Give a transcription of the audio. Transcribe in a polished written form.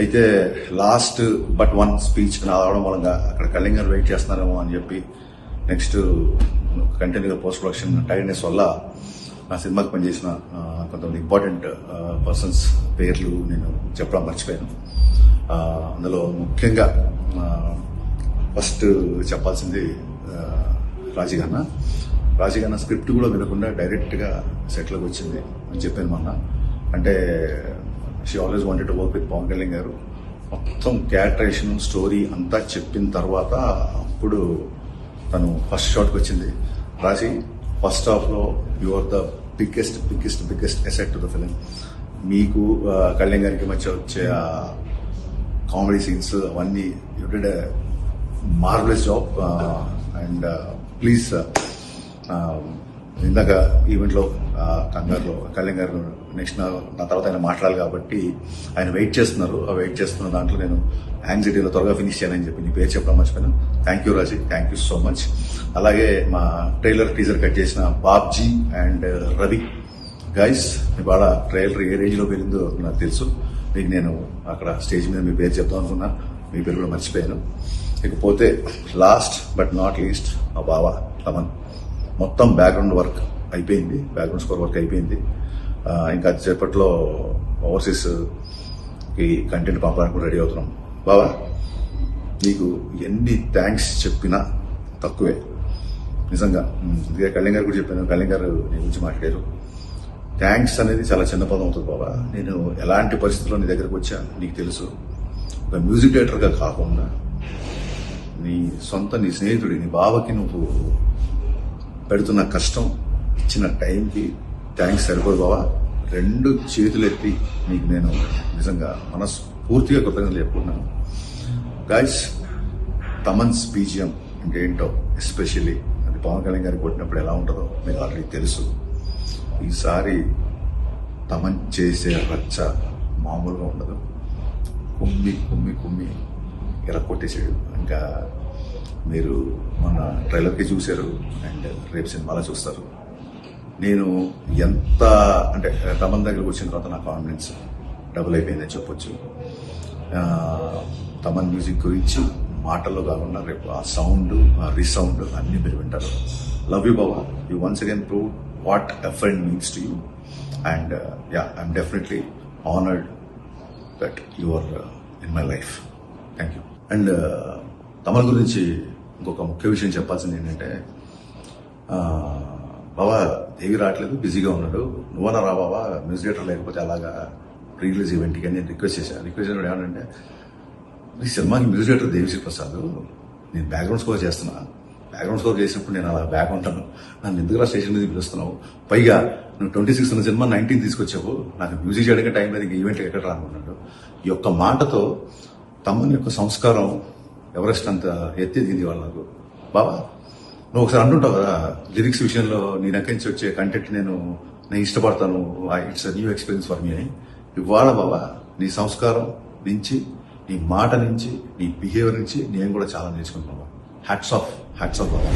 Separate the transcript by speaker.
Speaker 1: అయితే last but one speech రావడం వల్ల అక్కడ కళ్యాణ్ గారు వెయిట్ చేస్తున్నారేమో అని చెప్పి నెక్స్ట్ కంటిన్యూగా పోస్ట్ ప్రొడక్షన్ టైర్డ్నెస్ వల్ల నా సినిమాకి పనిచేసిన కొంతమంది ఇంపార్టెంట్ పర్సన్స్ పేర్లు నేను చెప్పడం మర్చిపోయాను. అందులో ముఖ్యంగా ఫస్ట్ చెప్పాల్సింది రాజీగన్న స్క్రిప్ట్ కూడా వినకుండా డైరెక్ట్గా సెట్లోకి వచ్చింది అని చెప్పాను మొన్న. అంటే she always wanted to work with Pawan Kalyan garu. మొత్తం క్యారెక్టరేషన్ స్టోరీ అంతా చెప్పిన తర్వాత అప్పుడు తను ఫస్ట్ షాట్కి వచ్చింది. రాజీ, ఫస్ట్ హాఫ్లో you are the biggest asset to the film. మీకు కళ్యాణ్ గారికి మధ్య వచ్చే కామెడీ సీన్స్ అవన్నీ you did a marvellous job. And please ఇందాక ఈవెంట్లో కంగారులో కళ్యాణ్ గారు నెక్స్ట్ నా తర్వాత ఆయన మాట్లాడాలి కాబట్టి ఆయన వెయిట్ చేస్తున్నారు. ఆ వెయిట్ చేస్తున్న దాంట్లో నేను యాంగ్జైటీలో త్వరగా ఫినిష్ చేయాలని చెప్పి నీ పేరు చెప్పడం మర్చిపోయాను. Thank you Raji, thank you so much. అలాగే మా ట్రైలర్ టీజర్ కట్ చేసిన బాబ్జీ అండ్ రవి గైస్, ఇవాళ ట్రైలర్ ఏ రేంజ్లో పెరిగిందో నాకు తెలుసు. మీకు నేను అక్కడ స్టేజ్ మీద మీ పేరు చెప్తాం అనుకున్నా, మీ పేరు కూడా మర్చిపోయాను. ఇకపోతే లాస్ట్ బట్ నాట్ లీస్ట్ మా బావ తమన్. మొత్తం బ్యాక్గ్రౌండ్ వర్క్ అయిపోయింది, బ్యాక్గ్రౌండ్ స్కోర్ వర్క్ అయిపోయింది. ఇంకా సేపట్లో ఓవర్సీస్కి కంటెంట్ పంపడానికి రెడీ అవుతున్నాం. బావా, నీకు ఎన్ని థ్యాంక్స్ చెప్పినా తక్కువే నిజంగా. ఇదే కళ్యాణ్ గారు కూడా చెప్పాను, కళ్యాణ్ గారు నీ గురించి మాట్లాడారు. థ్యాంక్స్ అనేది చాలా చిన్న పదం అవుతుంది బాబా. నేను ఎలాంటి పరిస్థితుల్లో నీ దగ్గరకు వచ్చా నీకు తెలుసు. ఒక మ్యూజిక్ డైరెక్టర్గా కాకుండా నీ స్నేహితుడి నీ బావకి నువ్వు పెడుతున్న కష్టం, ఇచ్చిన టైంకి థ్యాంక్స్ సరిపోదు బావా. 2 చేతులు ఎత్తి నీకు నేను నిజంగా మనస్ఫూర్తిగా కృతజ్ఞతలు చెప్పుకున్నాను. గైస్, తమన్స్ బీజిఎం ఇంకేంటో, ఎస్పెషల్లీ అది పవన్ కళ్యాణ్ గారికి కొట్టినప్పుడు ఎలా ఉంటుందో మీకు ఆల్రెడీ తెలుసు. ఈసారి తమన్ చేసే రచ్చ మామూలుగా ఉండదు. కుమ్మి కుమ్మి కుమ్మి ఇలా కొట్టేసాడు. ఇంకా మీరు మన ట్రైలర్కి చూశారు అండ్ రేపు సినిమాలో చూస్తారు. నేను ఎంత అంటే తమన్ దగ్గరకు వచ్చిన తర్వాత నా కాన్ఫిడెన్స్ డబుల్ అయిపోయిందని చెప్పొచ్చు. తమన్ మ్యూజిక్ గురించి మాటల్లో కాకుండా రేపు ఆ సౌండ్, ఆ రీసౌండ్ అన్నీ మీరు వింటారు. Love you Baba. You once again prove what a friend means to you. And I'm definitely honoured that you are in my life. Thank you. And Thaman గురించి ఇంకొక ముఖ్య విషయం చెప్పాల్సింది ఏంటంటే, బాబా దేవి రావట్లేదు, బిజీగా ఉన్నాడు, నువ్వన్నా రా బాబా, మ్యూజిక్ డైరెక్టర్ లేకపోతే అలాగా ప్రీ రిలీజ్ ఈవెంట్కి అని నేను రిక్వెస్ట్ చేశాను. ఏమంటే, ఈ సినిమాకి మ్యూజిక్ డైరెక్టర్ దేవిశ్రీ ప్రసాద్, నేను బ్యాక్గ్రౌండ్ స్కోర్ చేస్తున్నా. బ్యాక్గ్రౌండ్ స్కోర్ చేసినప్పుడు నేను అలా బ్యాక్ ఉంటాను, నన్ను ఎందుకు స్టేషన్ మీద పిలుస్తున్నావు? పైగా నువ్వు 26 ఉన్న సినిమా 19 తీసుకొచ్చావు, నాకు మ్యూజిక్ చేయడానికి టైం లేదు, ఇంక ఈవెంట్కి ఎక్కడ రానుకున్నాడు. ఈ యొక్క మాటతో తమన్ యొక్క సంస్కారం ఎవరెస్ట్ అంత ఎత్తి దిగింది వాళ్ళు నాకు. బాబా, నువ్వు ఒకసారి అంటుంటావు కదా, లిరిక్స్ విషయంలో నీ దగ్గర నుంచి వచ్చే కంటెంట్ నేను ఇష్టపడతాను, it's a new experience for me అని. ఇవాళ బాబా నీ సంస్కారం నుంచి, నీ మాట నుంచి, నీ బిహేవియర్ నుంచి నేను కూడా చాలా నేర్చుకుంటున్నాను. హ్యాట్స్ ఆఫ్ బాబా.